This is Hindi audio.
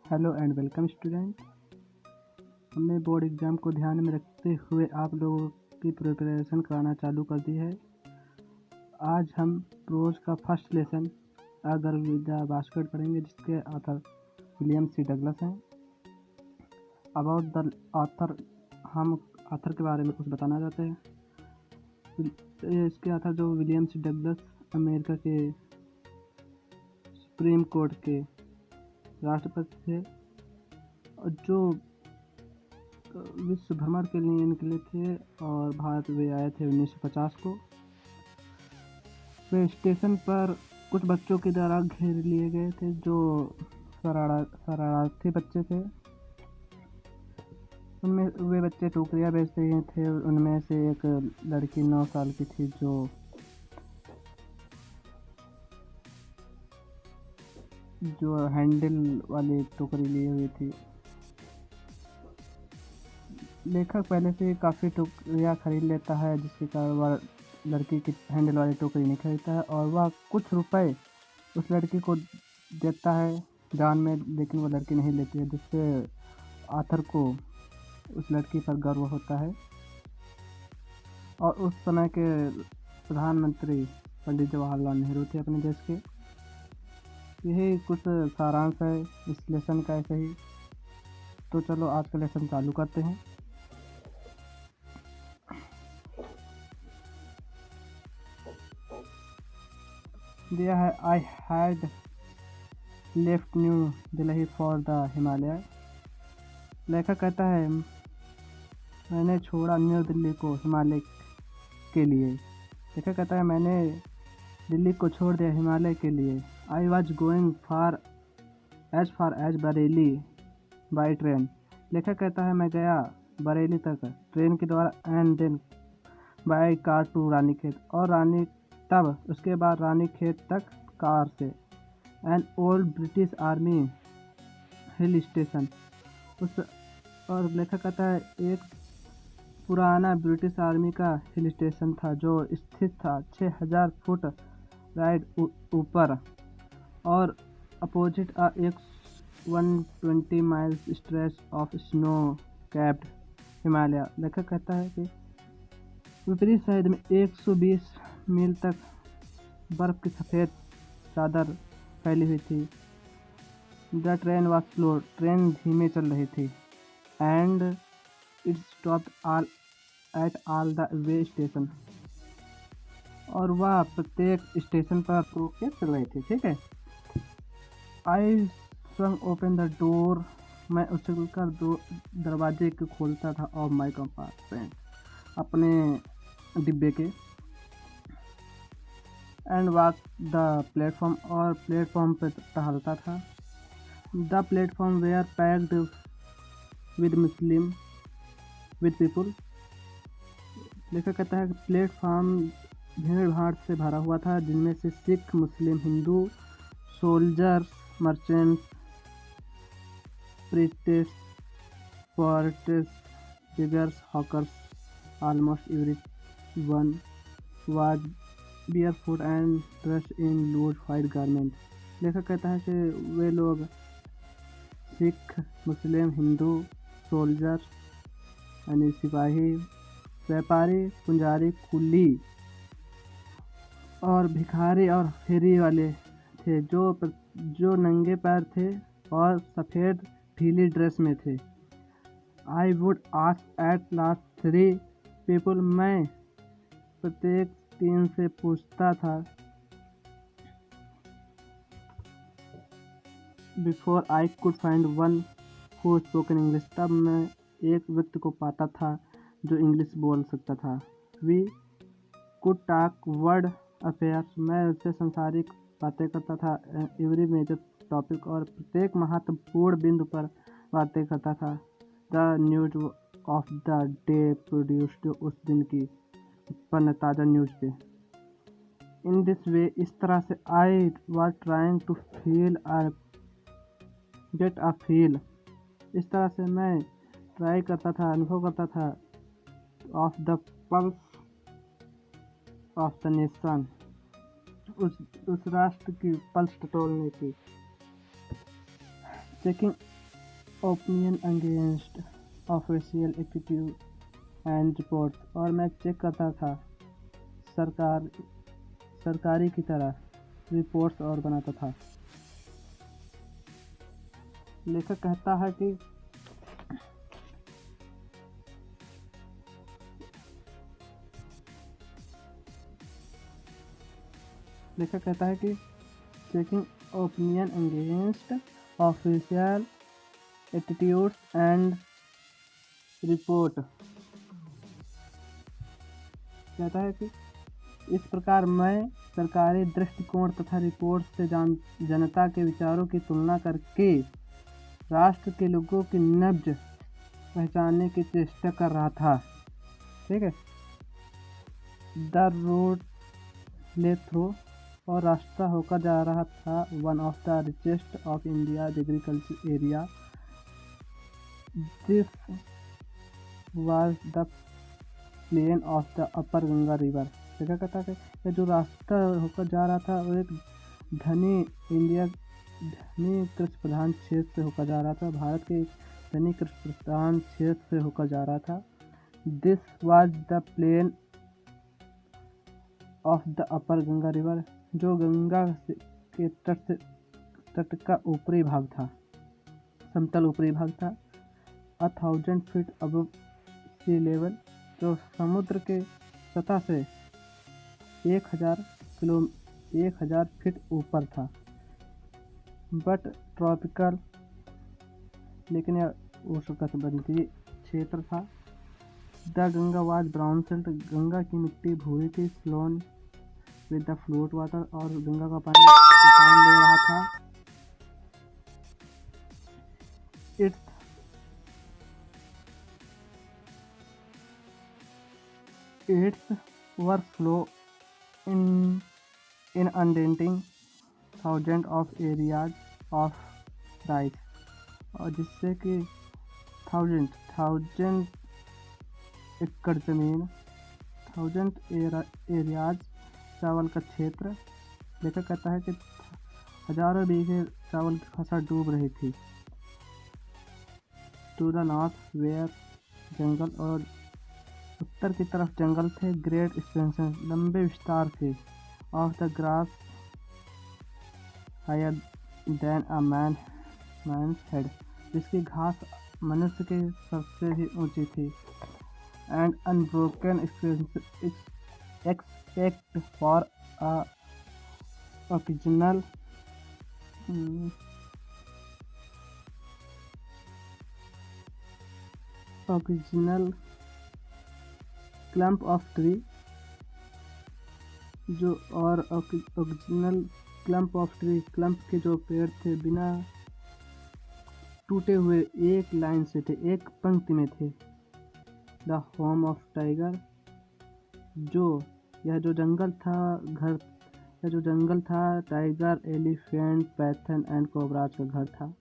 Hello and welcome student. हमने बोर्ड एग्ज़ाम को ध्यान में रखते हुए आप लोगों की प्रिपरेशन कराना चालू कर दी है। आज हम प्रोज का first lesson a girl with the basket पढ़ेंगे, जिसके ऑथर विलियम सी डगलस हैं। अबाउट द ऑथर, हम ऑथर के बारे में कुछ बताना चाहते हैं। इसके ऑथर जो विलियम सी डगलस अमेरिका के सुप्रीम कोर्ट के राष्ट्रपति थे, जो विश्व भ्रमण के लिए निकले थे और भारत वे आए थे 1950 को। वे स्टेशन पर कुछ बच्चों के द्वारा घेर लिए गए थे जो शरारती बच्चे थे। उनमें वे बच्चे टोकरियाँ बेच रहे थे। उनमें से एक लड़की 9 साल की थी जो हैंडल वाली टोकरी लिए हुई थी। लेखक पहले से काफ़ी टोकरियाँ खरीद लेता है, जिसके कारण वह लड़की की हैंडल वाली टोकरी नहीं खरीदता है और वह कुछ रुपए उस लड़की को देता है दान में, लेकिन वो लड़की नहीं लेती है, जिससे आथर को उस लड़की पर गर्व होता है। और उस समय के प्रधानमंत्री पंडित जवाहरलाल नेहरू थे अपने देश के। यही कुछ सारांश है इस लेसन का। ऐसे ही तो चलो आज का लेसन चालू करते हैं। दिया है, I had left new Delhi for the Himalaya. लेखक कहता है, मैंने छोड़ा न्यू दिल्ली को हिमालय के लिए। लेखक कहता है, मैंने दिल्ली को छोड़ दिया हिमालय के लिए। I was going far as Bareilly by train. लेखक कहता है, मैं गया बरेली तक ट्रेन के द्वारा, and then by car to Ranikhet, और तब उसके बाद रानीखेत तक कार से। An old British army hill station, और लेखक कहता है एक पुराना ब्रिटिश आर्मी का हिल स्टेशन था जो स्थित था 6000 फुट राइड ऊपर और अपोजिट एक 120 miles stretch of snow capped Himalaya. लेखक कहता है कि विपरीत साइड में 120 मील तक बर्फ की सफ़ेद चादर फैली हुई थी। The train was slow, train धीमे चल रही थी। And it stopped at all the way station, और वह प्रत्येक स्टेशन पर रुक के चल रही थी। ठीक है। आई स्वंग ओपन द डोर, मैं उछलकर दरवाजे को खोलता था। ऑफ माई कंपार्टमेंट, अपने डिब्बे के। एंड वॉक द प्लेटफॉर्म, और प्लेटफॉर्म पर टहलता था। The platform were packed with people. लेखक कहता है कि प्लेटफॉर्म भीड़ भाड़ से भरा हुआ था, जिनमें से Sikh, Muslim, Hindu, soldiers, merchants, priests, porters, beggars, hawkers, almost everyone was barefoot and dressed in loose white garment। लेखक कहता है कि वे लोग सिख, मुस्लिम, हिंदू, सोल्जर यानी सिपाही, व्यापारी, पुंजारी, कुली और भिखारी और फेरी वाले थे, जो नंगे पैर थे और सफ़ेद ढीली ड्रेस में थे। I would ask at last 3 people, मैं प्रत्येक 3 से पूछता था। Before I could find one who spoken English, तब मैं एक व्यक्ति को पाता था जो इंग्लिश बोल सकता था। We could talk world affairs, मैं उससे सांसारिक बातें करता था। एवरी मेजर टॉपिक, और प्रत्येक महत्वपूर्ण बिंदु पर बातें करता था। The news of the day produced, उस दिन की उत्पन्न ताज़ा न्यूज पे। इन दिस वे, इस तरह से, I was trying to feel get a feel, इस तरह से मैं ट्राई करता था, अनुभव करता था of the pulse of the nation, उस राष्ट्र की पल्स टटोलने की। Checking opinion against official attitude and reports, और मैं चेक करता था सरकारी की तरह रिपोर्ट्स और बनाता था। लेखक कहता है कि checking opinion against official attitudes and report कहता है कि इस प्रकार मैं सरकारी दृष्टिकोण तथा रिपोर्ट से जनता के विचारों की तुलना करके राष्ट्र के लोगों की नब्ज पहचानने की चेष्टा कर रहा था। ठीक है। द रोड ले थ्रू, और रास्ता होकर जा रहा था one of the richest of India agriculture area. This was the plain of the upper Ganga river. देखा कहता है कि जो रास्ता होकर जा रहा था वो एक धनी कृषि प्रधान क्षेत्र से होकर जा रहा था, भारत के धनी कृषि प्रधान क्षेत्र से होकर जा रहा था। This was the plain of the upper Ganga river, जो गंगा के तट का ऊपरी भाग था, समतल ऊपरी भाग था। 1000 फीट अबव सी लेवल, जो समुद्र के सतह से 1000 फीट ऊपर था। बट ट्रॉपिकल, लेकिन यह उष्णकटिबंधीय क्षेत्र था। The Ganga was brown silt, Ganga की मिट्टी भूरी थी। Swollen with the flood water, और गंगा का पानी तूफान ले रहा था। Its work flow inundating thousands of areas of rice, और जिससे कि थाउजेंड एकड़ जमीन, 1000 एरियाज चावल का क्षेत्र। लेखक कहता है कि हजारों बीघे चावल की फसल डूब रही थी। टू द नॉर्थ वेयर जंगल, और उत्तर की तरफ जंगल थे। ग्रेट एक्सपेंशन, लंबे विस्तार थे। Of the grass higher than a man's head, जिसकी घास मनुष्य के सर से भी ऊंची थी। And unbroken expect for a original clump of tree, जो और original clump of tree, clump के जो पेड़ थे बिना टूटे हुए एक लाइन से थे, एक पंक्ति में थे। द होम ऑफ टाइगर, यह जो जंगल था tiger, elephant, Python and cobras का घर था।